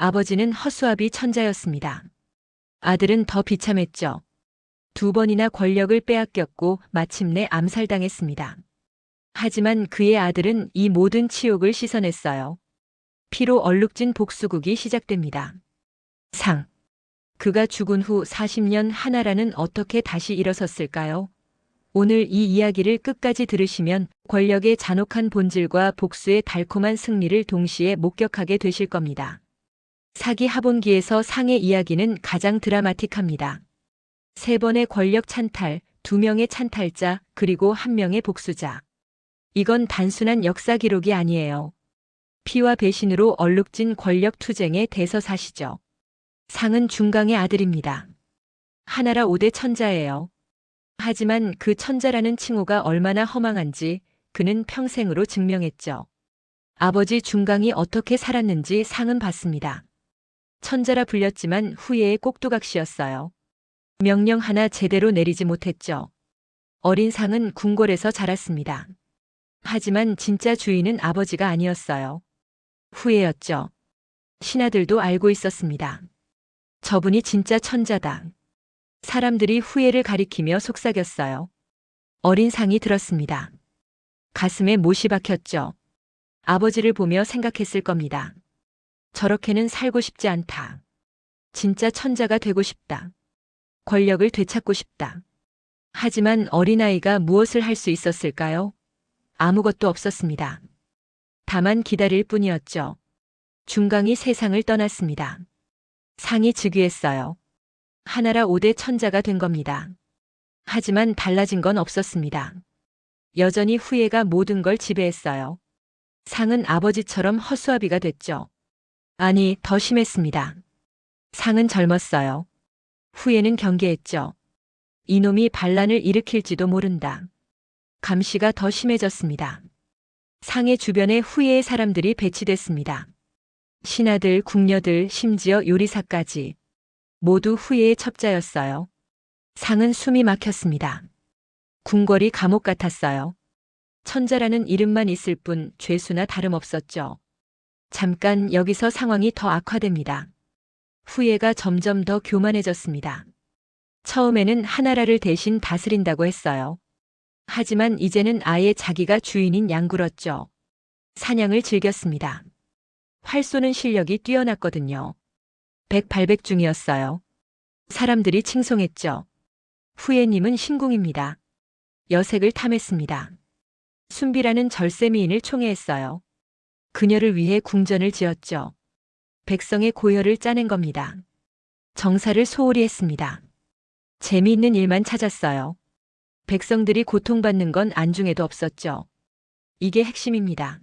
아버지는 허수아비 천자였습니다. 아들은 더 비참했죠. 두 번이나 권력을 빼앗겼고 마침내 암살당했습니다. 하지만 그의 아들은 이 모든 치욕을 씻어냈어요. 피로 얼룩진 복수국이 시작됩니다. 상. 그가 죽은 후 40년 하나라는 어떻게 다시 일어섰을까요? 오늘 이 이야기를 끝까지 들으시면 권력의 잔혹한 본질과 복수의 달콤한 승리를 동시에 목격하게 되실 겁니다. 사기 하본기에서 상의 이야기는 가장 드라마틱합니다. 3번의 권력 찬탈, 2명의 찬탈자, 그리고 1명의 복수자. 이건 단순한 역사 기록이 아니에요. 피와 배신으로 얼룩진 권력 투쟁의 대서사시죠. 상은 중강의 아들입니다. 하나라 5대 천자예요. 하지만 그 천자라는 칭호가 얼마나 허망한지 그는 평생으로 증명했죠. 아버지 중강이 어떻게 살았는지 상은 봤습니다. 천자라 불렸지만 후예의 꼭두각시였어요. 명령 하나 제대로 내리지 못했죠. 어린 상은 궁궐에서 자랐습니다. 하지만 진짜 주인은 아버지가 아니었어요. 후예였죠. 신하들도 알고 있었습니다. 저분이 진짜 천자다. 사람들이 후예를 가리키며 속삭였어요. 어린 상이 들었습니다. 가슴에 못이 박혔죠. 아버지를 보며 생각했을 겁니다. 저렇게는 살고 싶지 않다. 진짜 천자가 되고 싶다. 권력을 되찾고 싶다. 하지만 어린아이가 무엇을 할 수 있었을까요? 아무것도 없었습니다. 다만 기다릴 뿐이었죠. 중강이 세상을 떠났습니다. 상이 즉위했어요. 하나라 5대 천자가 된 겁니다. 하지만 달라진 건 없었습니다. 여전히 후예가 모든 걸 지배했어요. 상은 아버지처럼 허수아비가 됐죠. 아니, 더 심했습니다. 상은 젊었어요. 후예는 경계했죠. 이놈이 반란을 일으킬지도 모른다. 감시가 더 심해졌습니다. 상의 주변에 후예의 사람들이 배치됐습니다. 신하들, 궁녀들, 심지어 요리사까지. 모두 후예의 첩자였어요. 상은 숨이 막혔습니다. 궁궐이 감옥 같았어요. 천자라는 이름만 있을 뿐 죄수나 다름없었죠. 잠깐 여기서 상황이 더 악화됩니다. 후예가 점점 더 교만해졌습니다. 처음에는 하나라를 대신 다스린다고 했어요. 하지만 이제는 아예 자기가 주인인 양굴었죠. 사냥을 즐겼습니다. 활 쏘는 실력이 뛰어났거든요. 백발백중이었어요. 사람들이 칭송했죠. 후예님은 신궁입니다. 여색을 탐했습니다. 순비라는 절세미인을 총애했어요. 그녀를 위해 궁전을 지었죠. 백성의 고혈을 짜낸 겁니다. 정사를 소홀히 했습니다. 재미있는 일만 찾았어요. 백성들이 고통받는 건 안중에도 없었죠. 이게 핵심입니다.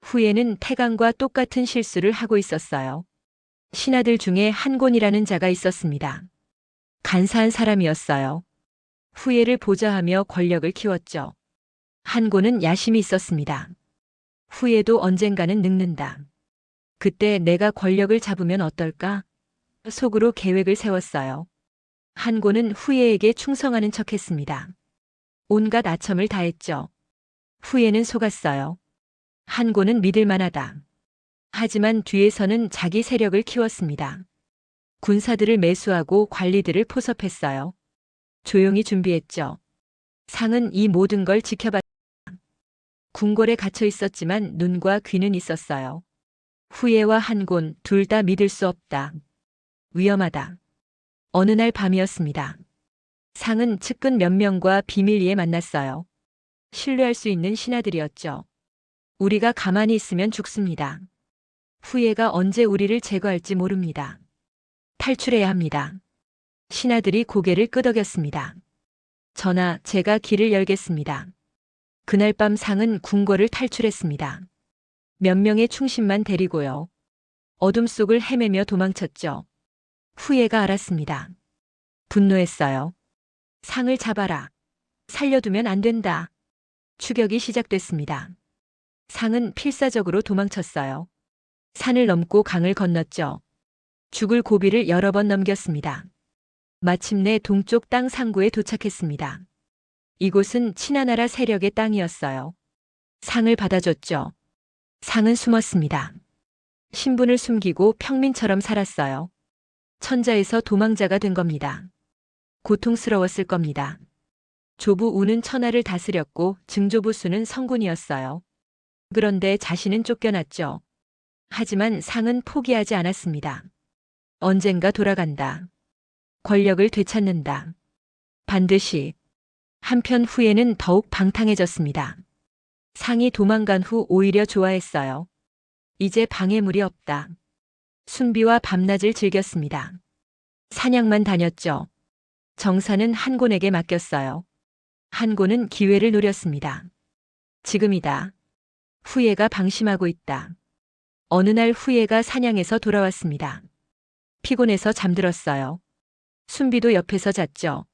후예는 태강과 똑같은 실수를 하고 있었어요. 신하들 중에 한곤이라는 자가 있었습니다. 간사한 사람이었어요. 후예를 보좌하며 권력을 키웠죠. 한곤은 야심이 있었습니다. 후예도 언젠가는 늙는다. 그때 내가 권력을 잡으면 어떨까? 속으로 계획을 세웠어요. 한곤은 후예에게 충성하는 척했습니다. 온갖 아첨을 다했죠. 후예는 속았어요. 한곤은 믿을 만하다. 하지만 뒤에서는 자기 세력을 키웠습니다. 군사들을 매수하고 관리들을 포섭했어요. 조용히 준비했죠. 상은 이 모든 걸 지켜봤습니다. 궁궐에 갇혀 있었지만 눈과 귀는 있었어요. 후예와 한곤 둘 다 믿을 수 없다. 위험하다. 어느 날 밤이었습니다. 상은 측근 몇 명과 비밀리에 만났어요. 신뢰할 수 있는 신하들이었죠. 우리가 가만히 있으면 죽습니다. 후예가 언제 우리를 제거할지 모릅니다. 탈출해야 합니다. 신하들이 고개를 끄덕였습니다. 전하, 제가 길을 열겠습니다. 그날 밤 상은 궁궐을 탈출했습니다. 몇 명의 충신만 데리고요. 어둠 속을 헤매며 도망쳤죠. 후예가 알았습니다. 분노했어요. 상을 잡아라. 살려두면 안 된다. 추격이 시작됐습니다. 상은 필사적으로 도망쳤어요. 산을 넘고 강을 건넜죠. 죽을 고비를 여러 번 넘겼습니다. 마침내 동쪽 땅 상구에 도착했습니다. 이곳은 친하나라 세력의 땅이었어요. 상을 받아줬죠. 상은 숨었습니다. 신분을 숨기고 평민처럼 살았어요. 천자에서 도망자가 된 겁니다. 고통스러웠을 겁니다. 조부 우는 천하를 다스렸고 증조부 수는 성군이었어요. 그런데 자신은 쫓겨났죠. 하지만 상은 포기하지 않았습니다. 언젠가 돌아간다. 권력을 되찾는다. 반드시. 한편 후에는 더욱 방탕해졌습니다. 상이 도망간 후 오히려 좋아했어요. 이제 방해물이 없다. 순비와 밤낮을 즐겼습니다. 사냥만 다녔죠. 정사는 한곤에게 맡겼어요. 한곤은 기회를 노렸습니다. 지금이다. 후예가 방심하고 있다. 어느 날 후예가 사냥에서 돌아왔습니다. 피곤해서 잠들었어요. 순비도 옆에서 잤죠.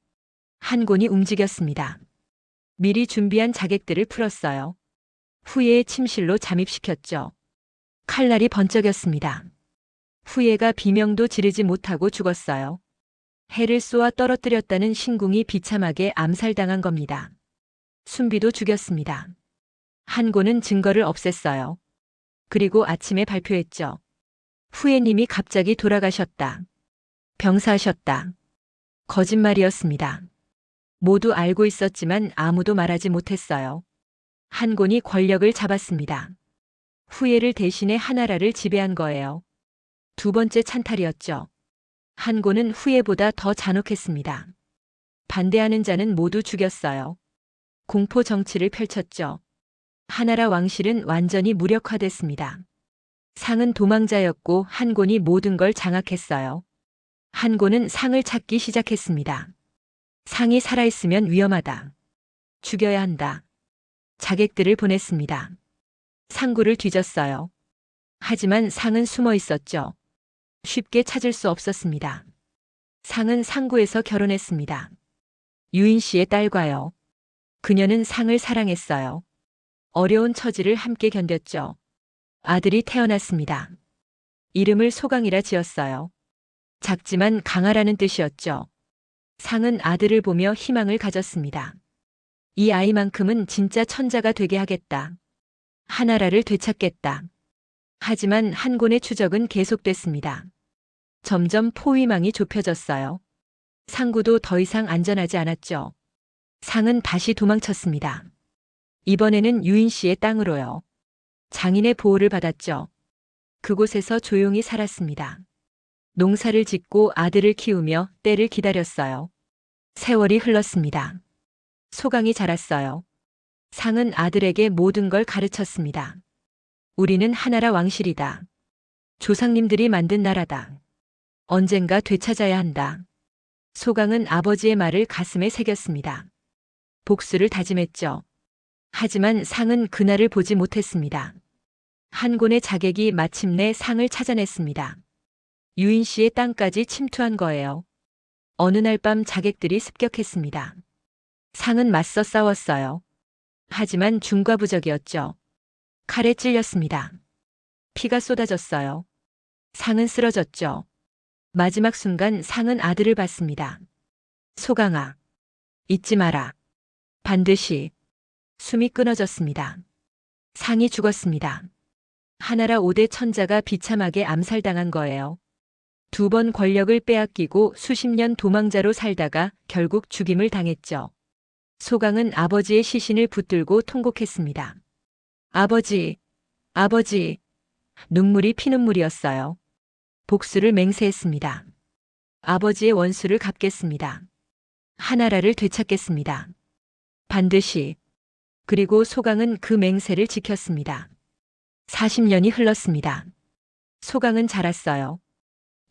한곤이 움직였습니다. 미리 준비한 자객들을 풀었어요. 후예의 침실로 잠입시켰죠. 칼날이 번쩍였습니다. 후예가 비명도 지르지 못하고 죽었어요. 해를 쏘아 떨어뜨렸다는 신궁이 비참하게 암살당한 겁니다. 순비도 죽였습니다. 한곤은 증거를 없앴어요. 그리고 아침에 발표했죠. 후예님이 갑자기 돌아가셨다. 병사하셨다. 거짓말이었습니다. 모두 알고 있었지만 아무도 말하지 못했어요. 한곤이 권력을 잡았습니다. 후예를 대신해 하나라를 지배한 거예요. 두 번째 찬탈이었죠. 한곤은 후예보다 더 잔혹했습니다. 반대하는 자는 모두 죽였어요. 공포 정치를 펼쳤죠. 하나라 왕실은 완전히 무력화됐습니다. 상은 도망자였고 한곤이 모든 걸 장악했어요. 한곤은 상을 찾기 시작했습니다. 상이 살아있으면 위험하다. 죽여야 한다. 자객들을 보냈습니다. 상구를 뒤졌어요. 하지만 상은 숨어 있었죠. 쉽게 찾을 수 없었습니다. 상은 상구에서 결혼했습니다. 유인 씨의 딸과요. 그녀는 상을 사랑했어요. 어려운 처지를 함께 견뎠죠. 아들이 태어났습니다. 이름을 소강이라 지었어요. 작지만 강하라는 뜻이었죠. 상은 아들을 보며 희망을 가졌습니다. 이 아이만큼은 진짜 천자가 되게 하겠다. 하나라를 되찾겠다. 하지만 한곤의 추적은 계속됐습니다. 점점 포위망이 좁혀졌어요. 상구도 더 이상 안전하지 않았죠. 상은 다시 도망쳤습니다. 이번에는 유인 씨의 땅으로요. 장인의 보호를 받았죠. 그곳에서 조용히 살았습니다. 농사를 짓고 아들을 키우며 때를 기다렸어요. 세월이 흘렀습니다. 소강이 자랐어요. 상은 아들에게 모든 걸 가르쳤습니다. 우리는 하나라 왕실이다. 조상님들이 만든 나라다. 언젠가 되찾아야 한다. 소강은 아버지의 말을 가슴에 새겼습니다. 복수를 다짐했죠. 하지만 상은 그날을 보지 못했습니다. 한곤의 자객이 마침내 상을 찾아냈습니다. 유인 씨의 땅까지 침투한 거예요. 어느 날 밤 자객들이 습격했습니다. 상은 맞서 싸웠어요. 하지만 중과부적이었죠. 칼에 찔렸습니다. 피가 쏟아졌어요. 상은 쓰러졌죠. 마지막 순간 상은 아들을 봤습니다. 소강아, 잊지 마라. 반드시. 숨이 끊어졌습니다. 상이 죽었습니다. 하나라 5대 천자가 비참하게 암살당한 거예요. 두 번 권력을 빼앗기고 수십 년 도망자로 살다가 결국 죽임을 당했죠. 소강은 아버지의 시신을 붙들고 통곡했습니다. 아버지, 아버지. 눈물이 피눈물이었어요. 복수를 맹세했습니다. 아버지의 원수를 갚겠습니다. 하나라를 되찾겠습니다. 반드시. 그리고 소강은 그 맹세를 지켰습니다. 40년이 흘렀습니다. 소강은 자랐어요.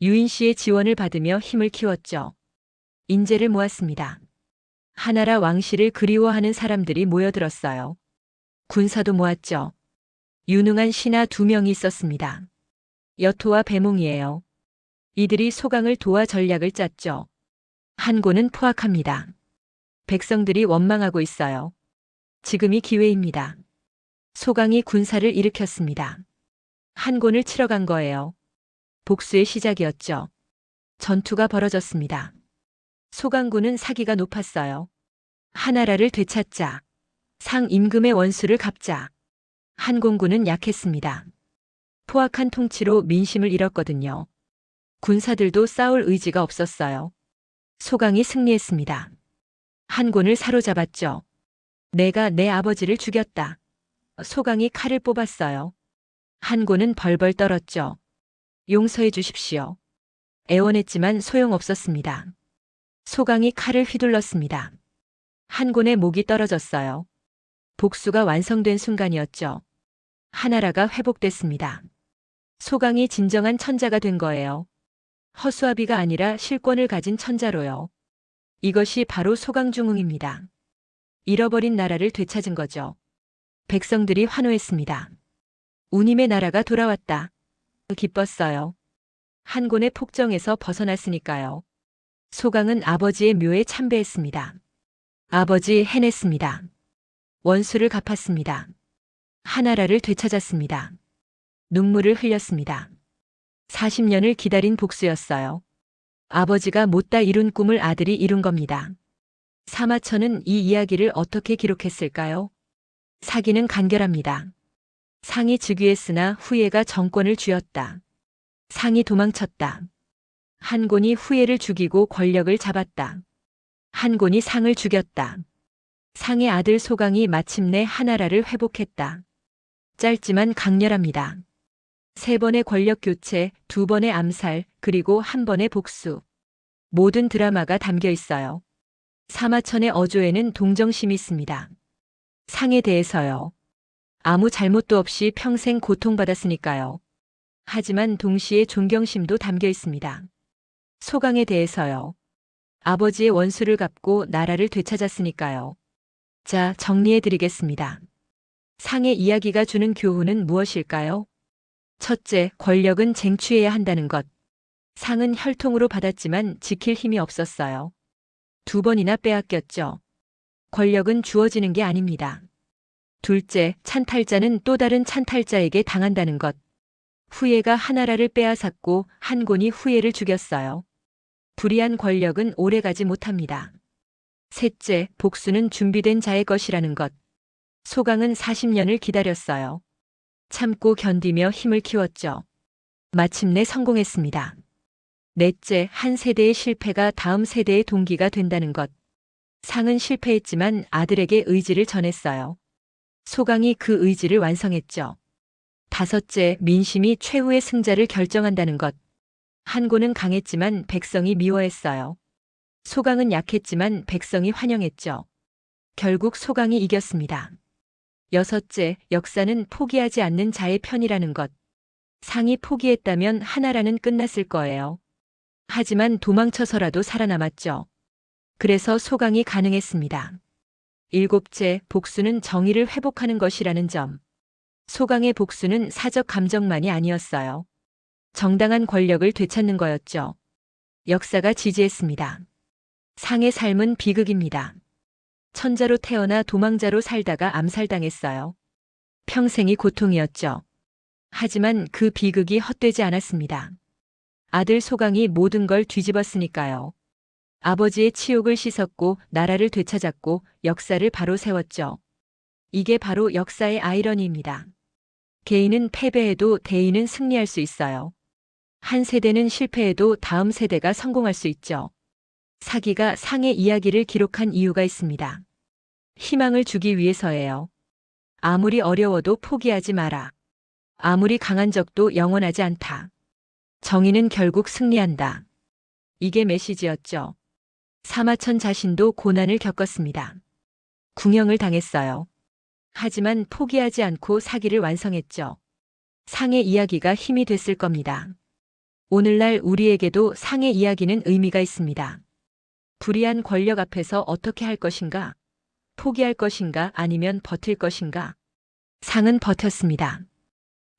유인 씨의 지원을 받으며 힘을 키웠죠. 인재를 모았습니다. 하나라 왕실을 그리워하는 사람들이 모여들었어요. 군사도 모았죠. 유능한 신하 2명이 있었습니다. 여토와 배몽이에요. 이들이 소강을 도와 전략을 짰죠. 한곤은 포악합니다. 백성들이 원망하고 있어요. 지금이 기회입니다. 소강이 군사를 일으켰습니다. 한곤을 치러 간 거예요. 복수의 시작이었죠. 전투가 벌어졌습니다. 소강군은 사기가 높았어요. 하나라를 되찾자. 상 임금의 원수를 갚자. 한곤군은 약했습니다. 포악한 통치로 민심을 잃었거든요. 군사들도 싸울 의지가 없었어요. 소강이 승리했습니다. 한곤을 사로잡았죠. 내가 내 아버지를 죽였다. 소강이 칼을 뽑았어요. 한곤은 벌벌 떨었죠. 용서해 주십시오. 애원했지만 소용없었습니다. 소강이 칼을 휘둘렀습니다. 한곤의 목이 떨어졌어요. 복수가 완성된 순간이었죠. 하나라가 회복됐습니다. 소강이 진정한 천자가 된 거예요. 허수아비가 아니라 실권을 가진 천자로요. 이것이 바로 소강중흥입니다. 잃어버린 나라를 되찾은 거죠. 백성들이 환호했습니다. 우님의 나라가 돌아왔다. 기뻤어요. 한곤의 폭정에서 벗어났으니까요. 소강은 아버지의 묘에 참배했습니다. 아버지 해냈습니다. 원수를 갚았습니다. 하나라를 되찾았습니다. 눈물을 흘렸습니다. 40년을 기다린 복수였어요. 아버지가 못다 이룬 꿈을 아들이 이룬 겁니다. 사마천은 이 이야기를 어떻게 기록했을까요? 사기는 간결합니다. 상이 즉위했으나 후예가 정권을 쥐었다. 상이 도망쳤다. 한곤이 후예를 죽이고 권력을 잡았다. 한곤이 상을 죽였다. 상의 아들 소강이 마침내 하나라를 회복했다. 짧지만 강렬합니다. 3번의 권력 교체, 2번의 암살, 그리고 1번의 복수. 모든 드라마가 담겨 있어요. 사마천의 어조에는 동정심이 있습니다. 상에 대해서요. 아무 잘못도 없이 평생 고통받았으니까요. 하지만 동시에 존경심도 담겨 있습니다. 소강에 대해서요. 아버지의 원수를 갚고 나라를 되찾았으니까요. 자, 정리해 드리겠습니다. 상의 이야기가 주는 교훈은 무엇일까요? 첫째, 권력은 쟁취해야 한다는 것. 상은 혈통으로 받았지만 지킬 힘이 없었어요. 2번이나 빼앗겼죠. 권력은 주어지는 게 아닙니다. 둘째, 찬탈자는 또 다른 찬탈자에게 당한다는 것. 후예가 하나라를 빼앗았고 한곤이 후예를 죽였어요. 불의한 권력은 오래가지 못합니다. 셋째, 복수는 준비된 자의 것이라는 것. 소강은 40년을 기다렸어요. 참고 견디며 힘을 키웠죠. 마침내 성공했습니다. 넷째, 한 세대의 실패가 다음 세대의 동기가 된다는 것. 상은 실패했지만 아들에게 의지를 전했어요. 소강이 그 의지를 완성했죠. 다섯째, 민심이 최후의 승자를 결정한다는 것. 한곤은 강했지만 백성이 미워했어요. 소강은 약했지만 백성이 환영했죠. 결국 소강이 이겼습니다. 여섯째, 역사는 포기하지 않는 자의 편이라는 것. 상이 포기했다면 하나라는 끝났을 거예요. 하지만 도망쳐서라도 살아남았죠. 그래서 소강이 가능했습니다. 일곱째, 복수는 정의를 회복하는 것이라는 점. 소강의 복수는 사적 감정만이 아니었어요. 정당한 권력을 되찾는 거였죠. 역사가 지지했습니다. 상의 삶은 비극입니다. 천자로 태어나 도망자로 살다가 암살당했어요. 평생이 고통이었죠. 하지만 그 비극이 헛되지 않았습니다. 아들 소강이 모든 걸 뒤집었으니까요. 아버지의 치욕을 씻었고 나라를 되찾았고 역사를 바로 세웠죠. 이게 바로 역사의 아이러니입니다. 개인은 패배해도 대인은 승리할 수 있어요. 한 세대는 실패해도 다음 세대가 성공할 수 있죠. 사기가 상의 이야기를 기록한 이유가 있습니다. 희망을 주기 위해서예요. 아무리 어려워도 포기하지 마라. 아무리 강한 적도 영원하지 않다. 정의는 결국 승리한다. 이게 메시지였죠. 사마천 자신도 고난을 겪었습니다. 궁형을 당했어요. 하지만 포기하지 않고 사기를 완성했죠. 상의 이야기가 힘이 됐을 겁니다. 오늘날 우리에게도 상의 이야기는 의미가 있습니다. 불의한 권력 앞에서 어떻게 할 것인가? 포기할 것인가 아니면 버틸 것인가? 상은 버텼습니다.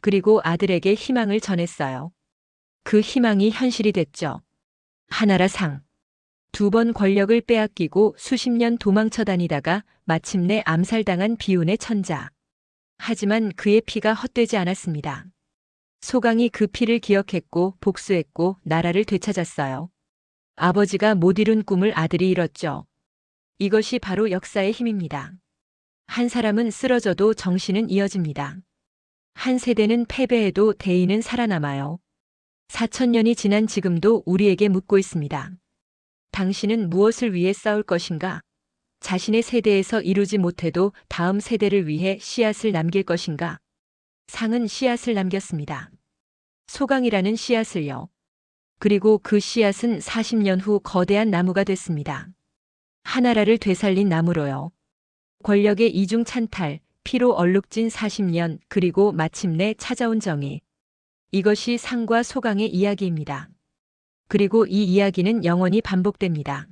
그리고 아들에게 희망을 전했어요. 그 희망이 현실이 됐죠. 하나라 상. 2번 권력을 빼앗기고 수십 년 도망쳐 다니다가 마침내 암살당한 비운의 천자. 하지만 그의 피가 헛되지 않았습니다. 소강이 그 피를 기억했고 복수했고 나라를 되찾았어요. 아버지가 못 이룬 꿈을 아들이 이뤘죠. 이것이 바로 역사의 힘입니다. 한 사람은 쓰러져도 정신은 이어집니다. 한 세대는 패배해도 대의는 살아남아요. 4천년이 지난 지금도 우리에게 묻고 있습니다. 당신은 무엇을 위해 싸울 것인가? 자신의 세대에서 이루지 못해도 다음 세대를 위해 씨앗을 남길 것인가? 상은 씨앗을 남겼습니다. 소강이라는 씨앗을요. 그리고 그 씨앗은 40년 후 거대한 나무가 됐습니다. 하나라를 되살린 나무로요. 권력의 이중 찬탈, 피로 얼룩진 40년, 그리고 마침내 찾아온 정의. 이것이 상과 소강의 이야기입니다. 그리고 이 이야기는 영원히 반복됩니다.